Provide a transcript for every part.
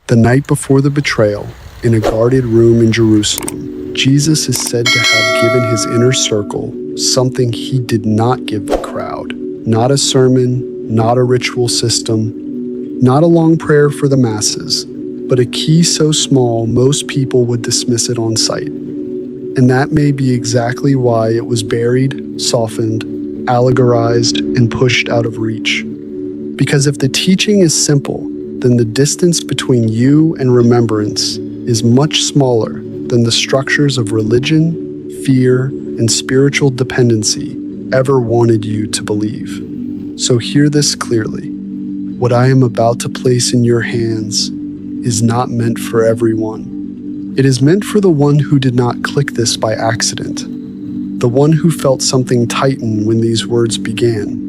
The night before the betrayal, in a guarded room in Jerusalem, Jesus is said to have given his inner circle something he did not give the crowd. Not a sermon, not a ritual system, not a long prayer for the masses, but a key so small most people would dismiss it on sight. And that may be exactly why it was buried, softened, allegorized, and pushed out of reach. Because if the teaching is simple, then the distance between you and remembrance is much smaller than the structures of religion, fear, and spiritual dependency ever wanted you to believe. So hear this clearly. What I am about to place in your hands is not meant for everyone. It is meant for the one who did not click this by accident, the one who felt something tighten when these words began,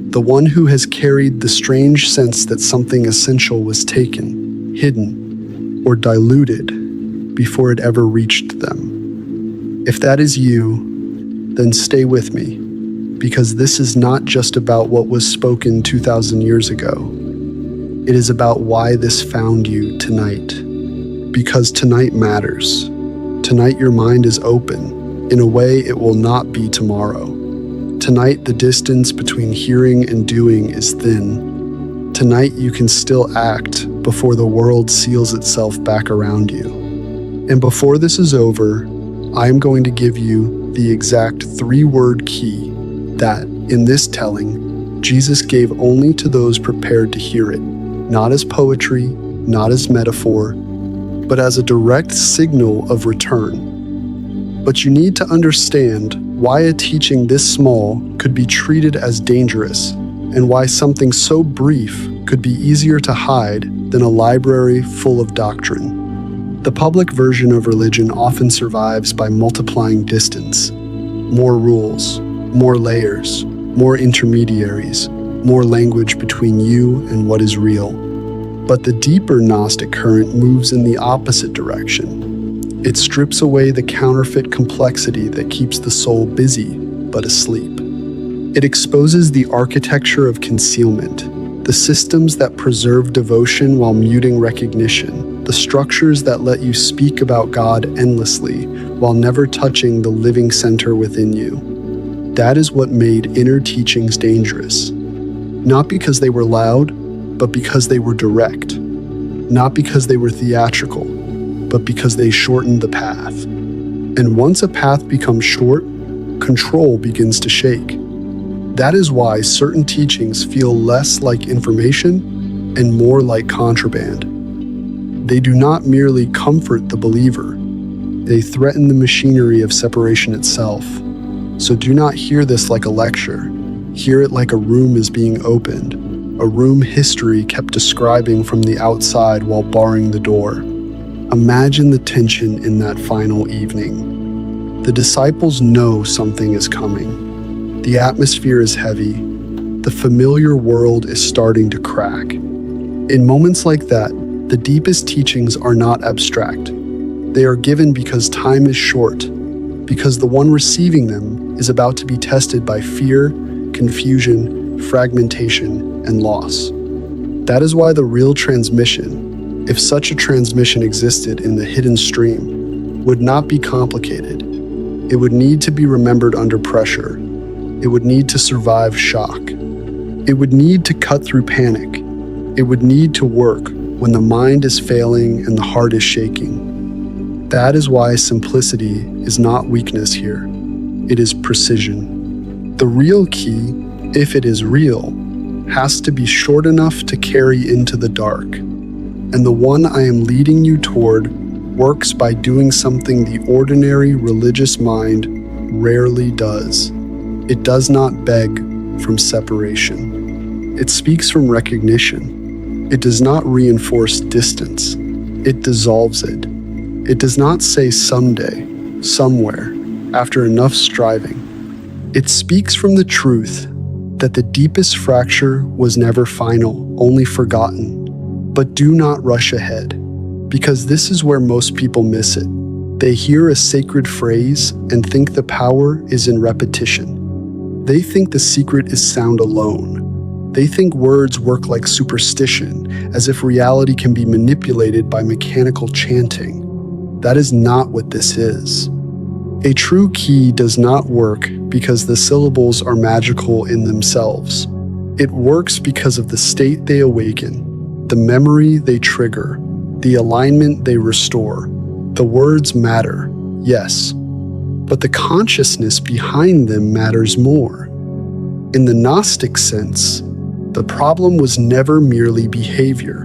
the one who has carried the strange sense that something essential was taken, hidden, or diluted before it ever reached them. If that is you, then stay with me, because this is not just about what was spoken 2,000 years ago. It is about why this found you tonight. Because tonight matters. Tonight your mind is open in a way it will not be tomorrow. Tonight the distance between hearing and doing is thin. Tonight you can still act before the world seals itself back around you. And before this is over, I am going to give you the exact 3-word key that, in this telling, Jesus gave only to those prepared to hear it, not as poetry, not as metaphor, but as a direct signal of return. But you need to understand why a teaching this small could be treated as dangerous, and why something so brief could be easier to hide than a library full of doctrine. The public version of religion often survives by multiplying distance. More rules, more layers, more intermediaries, more language between you and what is real. But the deeper Gnostic current moves in the opposite direction. It strips away the counterfeit complexity that keeps the soul busy but asleep. It exposes the architecture of concealment, the systems that preserve devotion while muting recognition, the structures that let you speak about God endlessly while never touching the living center within you. That is what made inner teachings dangerous. Not because they were loud, but because they were direct. Not because they were theatrical, but because they shortened the path. And once a path becomes short, control begins to shake. That is why certain teachings feel less like information and more like contraband. They do not merely comfort the believer, they threaten the machinery of separation itself. So do not hear this like a lecture. Hear it like a room is being opened, a room history kept describing from the outside while barring the door. Imagine the tension in that final evening. The disciples know something is coming. The atmosphere is heavy. The familiar world is starting to crack. In moments like that, the deepest teachings are not abstract. They are given because time is short, because the one receiving them is about to be tested by fear, confusion, fragmentation, and loss. That is why the real transmission, if such a transmission existed in the hidden stream, would not be complicated. It would need to be remembered under pressure. It would need to survive shock. It would need to cut through panic. It would need to work when the mind is failing and the heart is shaking. That is why simplicity is not weakness here. It is precision. The real key, if it is real, has to be short enough to carry into the dark. And the one I am leading you toward works by doing something the ordinary religious mind rarely does. It does not beg from separation. It speaks from recognition. It does not reinforce distance. It dissolves it. It does not say someday, somewhere, after enough striving. It speaks from the truth that the deepest fracture was never final, only forgotten. But do not rush ahead, because this is where most people miss it. They hear a sacred phrase and think the power is in repetition. They think the secret is sound alone. They think words work like superstition, as if reality can be manipulated by mechanical chanting. That is not what this is. A true key does not work because the syllables are magical in themselves. It works because of the state they awaken, the memory they trigger, the alignment they restore. The words matter, yes, but the consciousness behind them matters more. In the Gnostic sense, the problem was never merely behavior.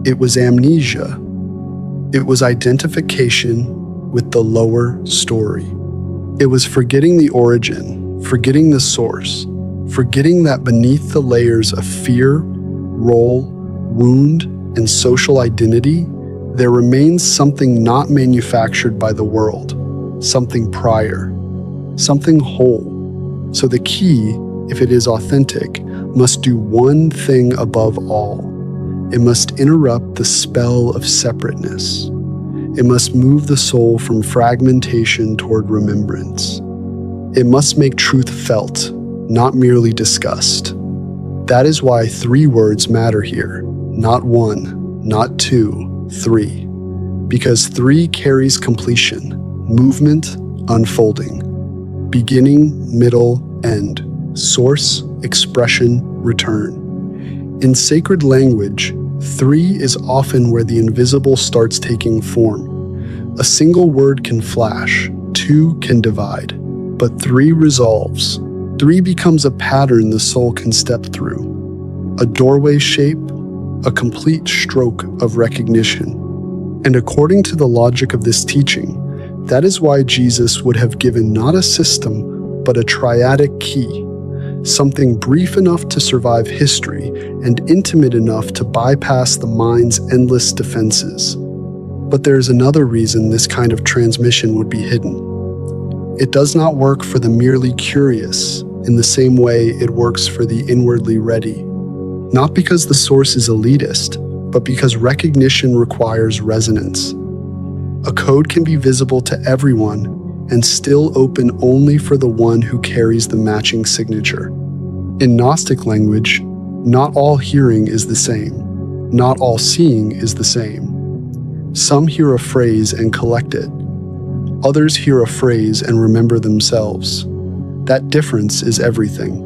It was amnesia. It was identification with the lower story. It was forgetting the origin, forgetting the source, forgetting that beneath the layers of fear, role, wound, and social identity, there remains something not manufactured by the world, something prior, something whole. So the key, if it is authentic, must do one thing above all. It must interrupt the spell of separateness. It must move the soul from fragmentation toward remembrance. It must make truth felt, not merely discussed. That is why 3 words matter here, not 1, not 2, 3. Because 3 carries completion, movement, unfolding, beginning, middle, end, source, expression, return. In sacred language, 3 is often where the invisible starts taking form. A single word can flash, 2 can divide, but 3 resolves. 3 becomes a pattern the soul can step through, a doorway shape, a complete stroke of recognition. And according to the logic of this teaching, that is why Jesus would have given not a system, but a triadic key, something brief enough to survive history and intimate enough to bypass the mind's endless defenses. But there is another reason this kind of transmission would be hidden. It does not work for the merely curious in the same way it works for the inwardly ready. Not because the source is elitist, but because recognition requires resonance. A code can be visible to everyone and still open only for the one who carries the matching signature. In Gnostic language, not all hearing is the same. Not all seeing is the same. Some hear a phrase and collect it. Others hear a phrase and remember themselves. That difference is everything.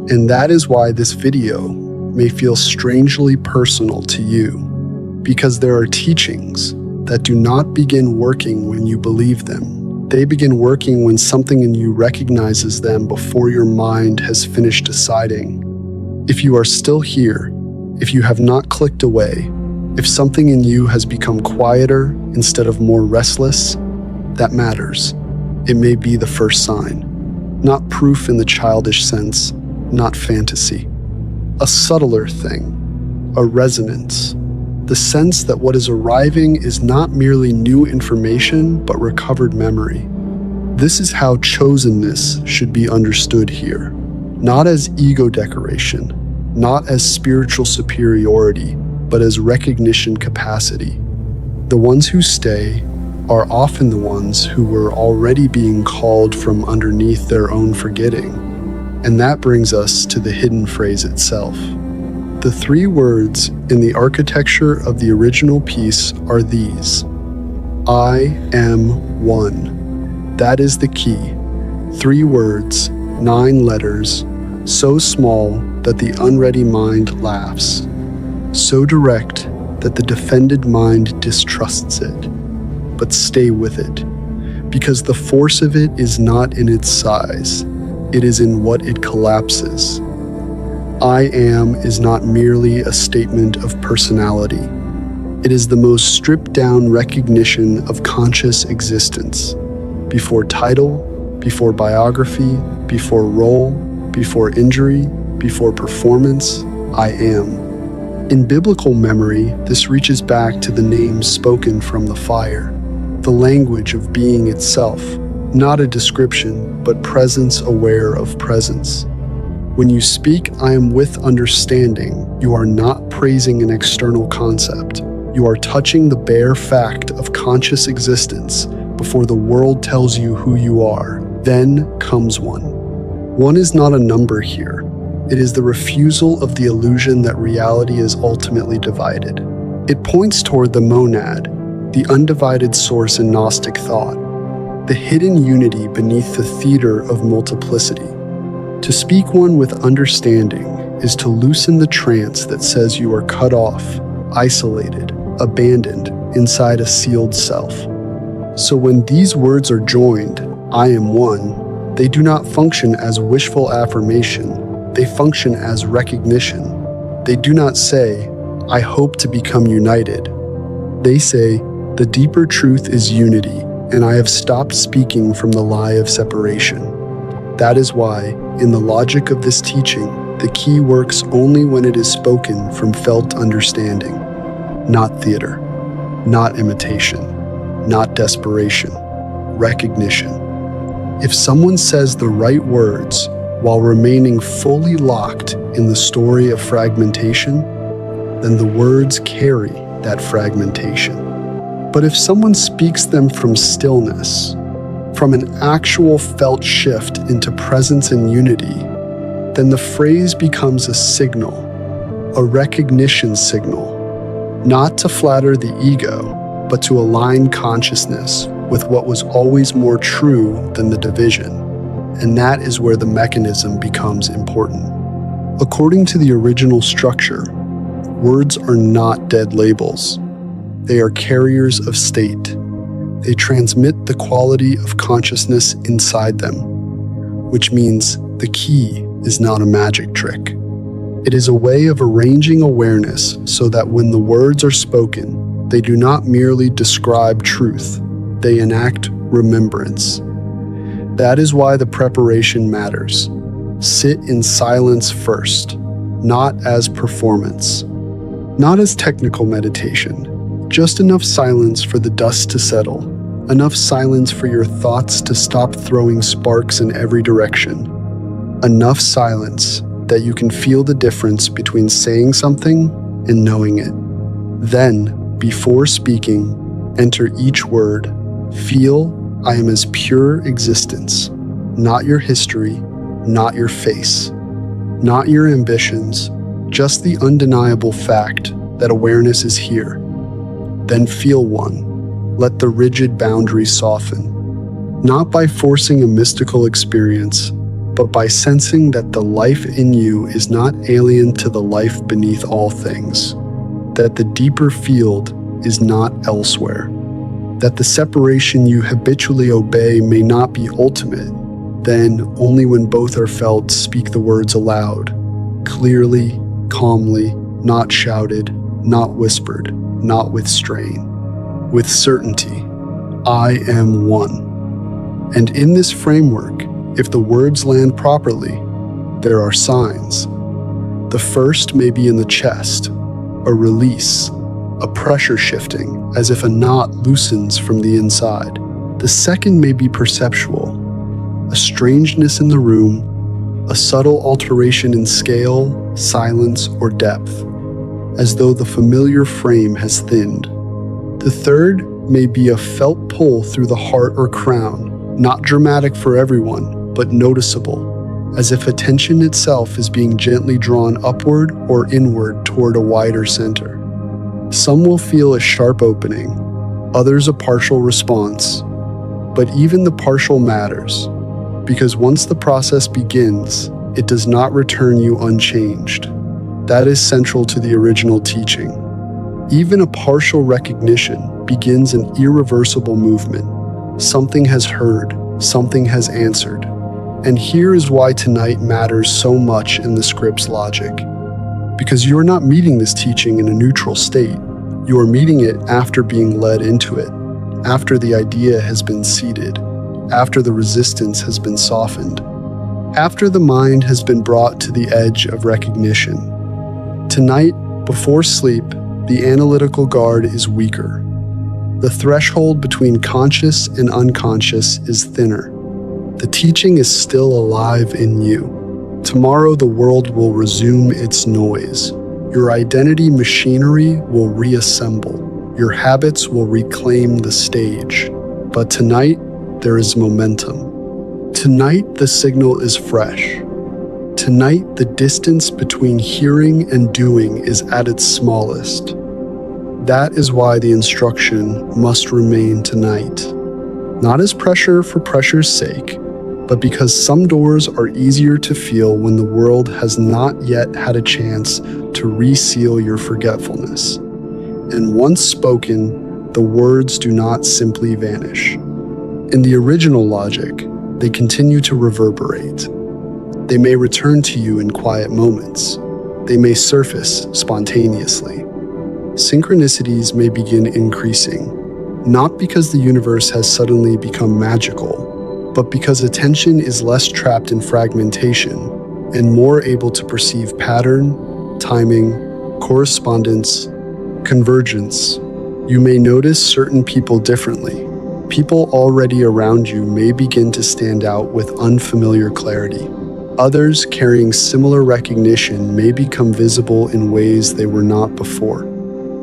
And that is why this video may feel strangely personal to you, because there are teachings that do not begin working when you believe them. They begin working when something in you recognizes them before your mind has finished deciding. If you are still here, if you have not clicked away, if something in you has become quieter instead of more restless, that matters. It may be the first sign. Not proof in the childish sense, not fantasy. A subtler thing, a resonance. The sense that what is arriving is not merely new information, but recovered memory. This is how chosenness should be understood here. Not as ego decoration, not as spiritual superiority, but as recognition capacity. The ones who stay are often the ones who were already being called from underneath their own forgetting. And that brings us to the hidden phrase itself. The 3 words in the architecture of the original piece are these: I am one. That is the key. 3 words, 9 letters, so small that the unready mind laughs, so direct that the defended mind distrusts it. But stay with it, because the force of it is not in its size, it is in what it collapses. I am is not merely a statement of personality. It is the most stripped down recognition of conscious existence. Before title, before biography, before role, before injury, before performance, I am. In biblical memory, this reaches back to the names spoken from the fire, the language of being itself, not a description, but presence aware of presence. When you speak, I am with understanding, you are not praising an external concept. You are touching the bare fact of conscious existence before the world tells you who you are. Then comes one. One is not a number here. It is the refusal of the illusion that reality is ultimately divided. It points toward the monad, the undivided source in Gnostic thought, the hidden unity beneath the theater of multiplicity. To speak one with understanding is to loosen the trance that says you are cut off, isolated, abandoned inside a sealed self. So when these words are joined, I am one, they do not function as wishful affirmation, they function as recognition. They do not say, I hope to become united. They say, the deeper truth is unity, and I have stopped speaking from the lie of separation. That is why, in the logic of this teaching, the key works only when it is spoken from felt understanding, not theater, not imitation, not desperation, recognition. If someone says the right words while remaining fully locked in the story of fragmentation, then the words carry that fragmentation. But if someone speaks them from stillness, from an actual felt shift into presence and unity, then the phrase becomes a signal, a recognition signal, not to flatter the ego, but to align consciousness with what was always more true than the division. And that is where the mechanism becomes important. According to the original structure, words are not dead labels. They are carriers of state. They transmit the quality of consciousness inside them, which means the key is not a magic trick. It is a way of arranging awareness so that when the words are spoken, they do not merely describe truth, they enact remembrance. That is why the preparation matters. Sit in silence first, not as performance, not as technical meditation, just enough silence for the dust to settle, enough silence for your thoughts to stop throwing sparks in every direction, enough silence that you can feel the difference between saying something and knowing it. Then, before speaking, enter each word. Feel, I am as pure existence, not your history, not your face, not your ambitions, just the undeniable fact that awareness is here. Then feel one. Let the rigid boundaries soften, not by forcing a mystical experience, but by sensing that the life in you is not alien to the life beneath all things, that the deeper field is not elsewhere, that the separation you habitually obey may not be ultimate. Then, only when both are felt, speak the words aloud, clearly, calmly, not shouted, not whispered, not with strain, with certainty. I am one. And in this framework, if the words land properly, there are signs. The first may be in the chest, a release, a pressure shifting, as if a knot loosens from the inside. The second may be perceptual, a strangeness in the room, a subtle alteration in scale, silence, or depth, as though the familiar frame has thinned. The third may be a felt pull through the heart or crown, not dramatic for everyone, but noticeable, as if attention itself is being gently drawn upward or inward toward a wider center. Some will feel a sharp opening, others a partial response, but even the partial matters, because once the process begins, it does not return you unchanged. That is central to the original teaching. Even a partial recognition begins an irreversible movement. Something has heard, something has answered. And here is why tonight matters so much in the script's logic. Because you are not meeting this teaching in a neutral state. You are meeting it after being led into it, after the idea has been seeded, after the resistance has been softened, after the mind has been brought to the edge of recognition. Tonight, before sleep, the analytical guard is weaker. The threshold between conscious and unconscious is thinner. The teaching is still alive in you. Tomorrow the world will resume its noise. Your identity machinery will reassemble. Your habits will reclaim the stage. But tonight, there is momentum. Tonight, the signal is fresh. Tonight, the distance between hearing and doing is at its smallest. That is why the instruction must remain tonight. Not as pressure for pressure's sake, but because some doors are easier to feel when the world has not yet had a chance to reseal your forgetfulness. And once spoken, the words do not simply vanish. In the original logic, they continue to reverberate. They may return to you in quiet moments. They may surface spontaneously. Synchronicities may begin increasing, not because the universe has suddenly become magical, but because attention is less trapped in fragmentation and more able to perceive pattern, timing, correspondence, convergence. You may notice certain people differently. People already around you may begin to stand out with unfamiliar clarity. Others carrying similar recognition may become visible in ways they were not before.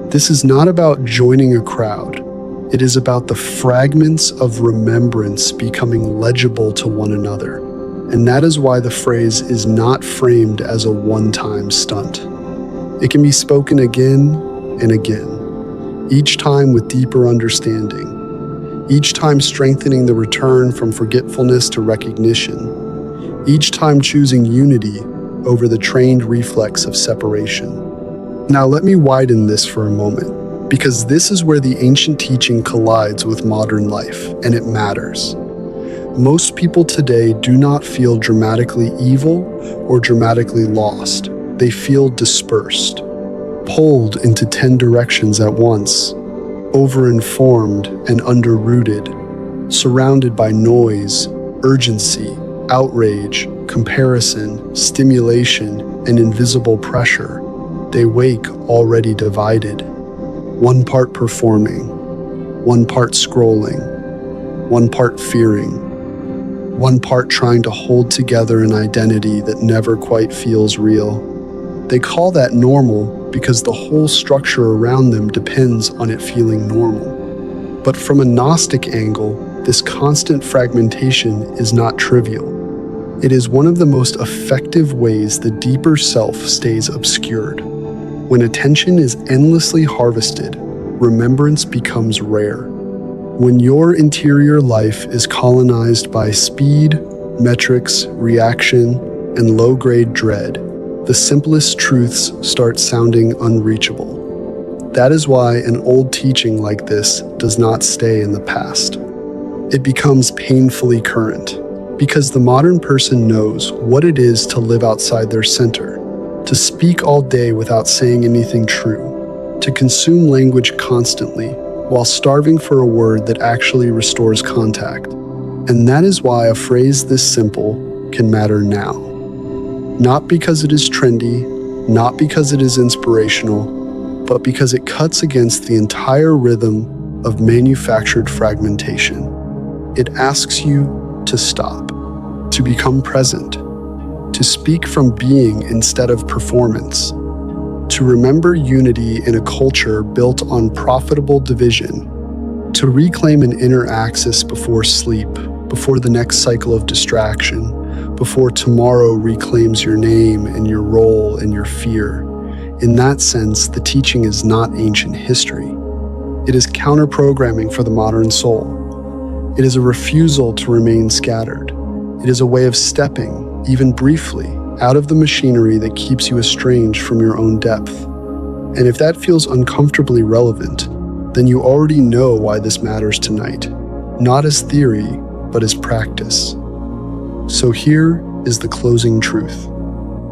This is not about joining a crowd. It is about the fragments of remembrance becoming legible to one another. And that is why the phrase is not framed as a one-time stunt. It can be spoken again and again, each time with deeper understanding, each time strengthening the return from forgetfulness to recognition, each time choosing unity over the trained reflex of separation. Now let me widen this for a moment, because this is where the ancient teaching collides with modern life, and it matters. Most people today do not feel dramatically evil or dramatically lost. They feel dispersed, pulled into 10 directions at once, over-informed and under-rooted, surrounded by noise, urgency, outrage, comparison, stimulation, and invisible pressure. They wake already divided, one part performing, one part scrolling, one part fearing, one part trying to hold together an identity that never quite feels real. They call that normal because the whole structure around them depends on it feeling normal. But from a Gnostic angle, this constant fragmentation is not trivial. It is one of the most effective ways the deeper self stays obscured. When attention is endlessly harvested, remembrance becomes rare. When your interior life is colonized by speed, metrics, reaction, and low-grade dread, the simplest truths start sounding unreachable. That is why an old teaching like this does not stay in the past. It becomes painfully current, because the modern person knows what it is to live outside their center, to speak all day without saying anything true, to consume language constantly while starving for a word that actually restores contact. And that is why a phrase this simple can matter now. Not because it is trendy, not because it is inspirational, but because it cuts against the entire rhythm of manufactured fragmentation. It asks you to stop, to become present, to speak from being instead of performance, to remember unity in a culture built on profitable division, to reclaim an inner axis before sleep, before the next cycle of distraction, before tomorrow reclaims your name and your role and your fear. In that sense, the teaching is not ancient history. It is counter-programming for the modern soul. It is a refusal to remain scattered. It is a way of stepping, even briefly, out of the machinery that keeps you estranged from your own depth. And if that feels uncomfortably relevant, then you already know why this matters tonight, not as theory, but as practice. So here is the closing truth.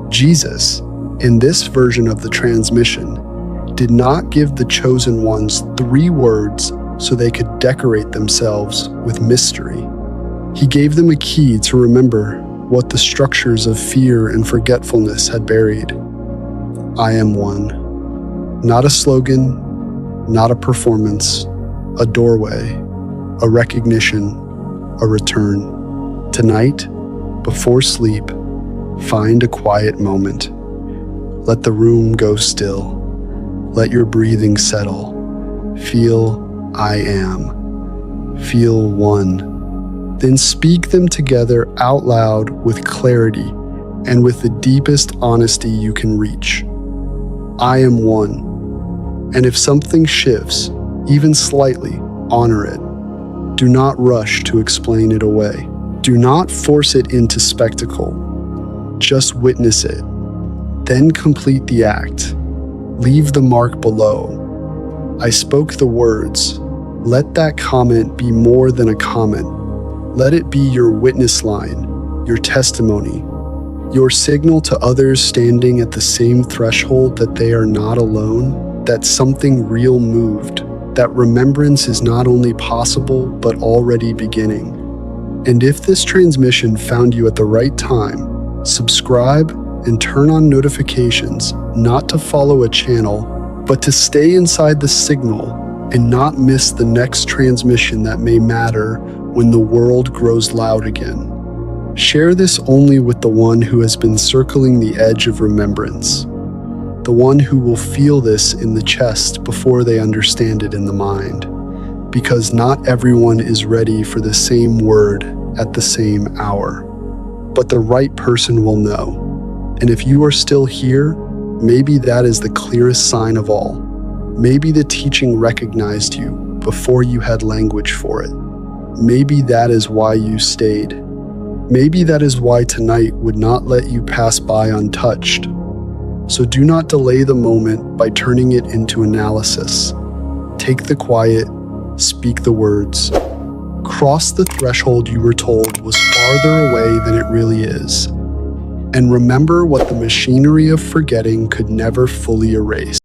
Jesus, in this version of the transmission, did not give the chosen ones 3 words so they could decorate themselves with mystery. He gave them a key to remember what the structures of fear and forgetfulness had buried. I am one. Not a slogan, not a performance, a doorway, a recognition, a return. Tonight, before sleep, find a quiet moment. Let the room go still. Let your breathing settle. Feel I am. Feel one. Then speak them together out loud with clarity, and with the deepest honesty you can reach. I am one. And if something shifts, even slightly, honor it. Do not rush to explain it away. Do not force it into spectacle. Just witness it. Then complete the act. Leave the mark below. I spoke the words. Let that comment be more than a comment. Let it be your witness line, your testimony, your signal to others standing at the same threshold that they are not alone, that something real moved, that remembrance is not only possible but already beginning. And if this transmission found you at the right time, subscribe and turn on notifications, not to follow a channel, but to stay inside the signal and not miss the next transmission that may matter when the world grows loud again. Share this only with the one who has been circling the edge of remembrance, the one who will feel this in the chest before they understand it in the mind, because not everyone is ready for the same word at the same hour. But the right person will know. And if you are still here, maybe that is the clearest sign of all. Maybe the teaching recognized you before you had language for it. Maybe that is why you stayed. Maybe that is why tonight would not let you pass by untouched. So do not delay the moment by turning it into analysis. Take the quiet, speak the words. Cross the threshold you were told was farther away than it really is. And remember what the machinery of forgetting could never fully erase.